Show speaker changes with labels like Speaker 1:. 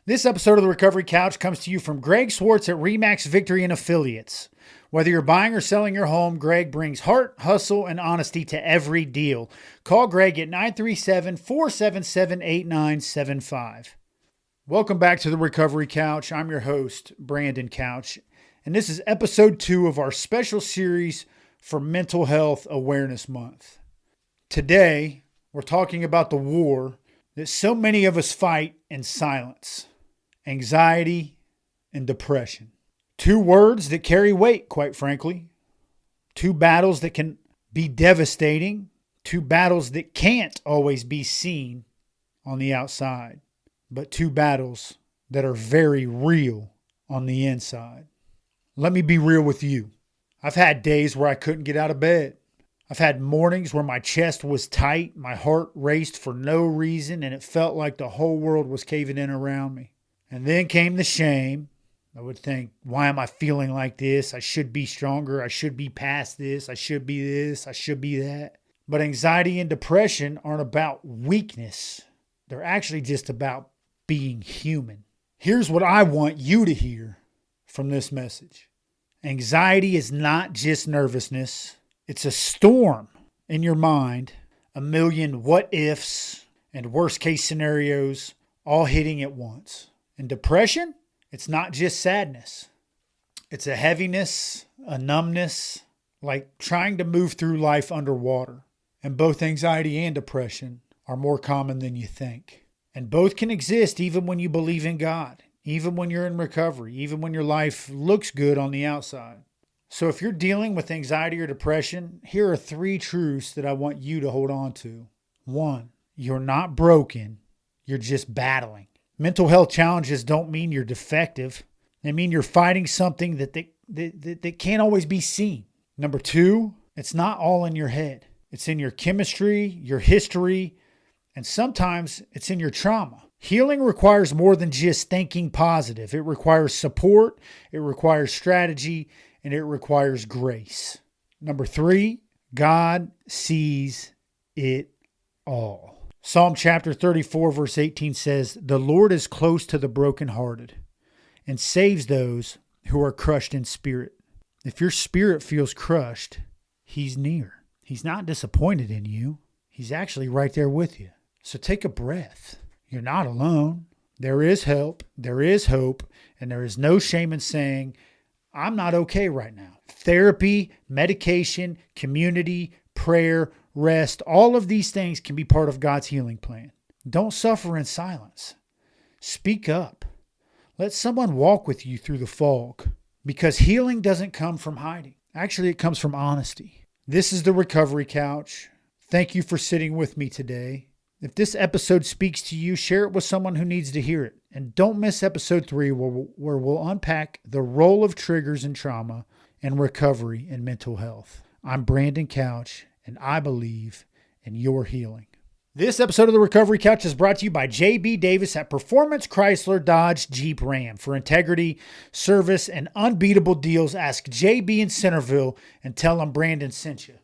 Speaker 1: This episode of the Recovery Couch comes to you from Greg Swartz at Remax Victory and Affiliates. Whether you're buying or selling your home, Greg brings heart, hustle, and honesty to every deal. Call Greg at 937-477-8975. Welcome back to the Recovery Couch. I'm your host, Brandon Couch, and this is episode 2 of our special series for Mental Health Awareness Month. Today, we're talking about the war that so many of us fight in silence: anxiety and depression. 2 words that carry weight, quite frankly. 2 battles that can be devastating. 2 battles that can't always be seen on the outside, but 2 battles that are very real on the inside. Let me be real with you. I've had days where I couldn't get out of bed. I've had mornings where my chest was tight, my heart raced for no reason, and it felt like the whole world was caving in around me. And then came the shame. I would think, why am I feeling like this? I should be stronger. I should be past this. I should be this. I should be that. But anxiety and depression aren't about weakness. They're actually just about being human. Here's what I want you to hear from this message. Anxiety is not just nervousness. It's a storm in your mind, a million what ifs and worst case scenarios all hitting at once. And depression, it's not just sadness. It's a heaviness, a numbness, like trying to move through life underwater. And both anxiety and depression are more common than you think. And both can exist even when you believe in God, even when you're in recovery, even when your life looks good on the outside. So if you're dealing with anxiety or depression, here are 3 truths that I want you to hold on to. 1, you're not broken. You're just battling. Mental health challenges don't mean you're defective. They mean you're fighting something that can't always be seen. Number 2, it's not all in your head. It's in your chemistry, your history, and sometimes it's in your trauma. Healing requires more than just thinking positive. It requires support, it requires strategy, and it requires grace. Number 3, God sees it all. Psalm chapter 34 verse 18 says, "The Lord is close to the brokenhearted and saves those who are crushed in spirit." If your spirit feels crushed, He's near. He's not disappointed in you. He's actually right there with you. So take a breath. You're not alone. There is help, there is hope, and there is no shame in saying, I'm not okay right now. Therapy, medication, community, prayer, rest, all of these things can be part of God's healing plan. Don't suffer in silence. Speak up. Let someone walk with you through the fog, because healing doesn't come from hiding. Actually, it comes from honesty. This is the Recovery Couch. Thank you for sitting with me today. If this episode speaks to you, share it with someone who needs to hear it. And don't miss episode 3 where we'll unpack the role of triggers in trauma and recovery in mental health. I'm Brandon Couch, and I believe in your healing. This episode of the Recovery Couch is brought to you by J.B. Davis at Performance Chrysler Dodge Jeep Ram. For integrity, service, and unbeatable deals, ask J.B. in Centerville and tell them Brandon sent you.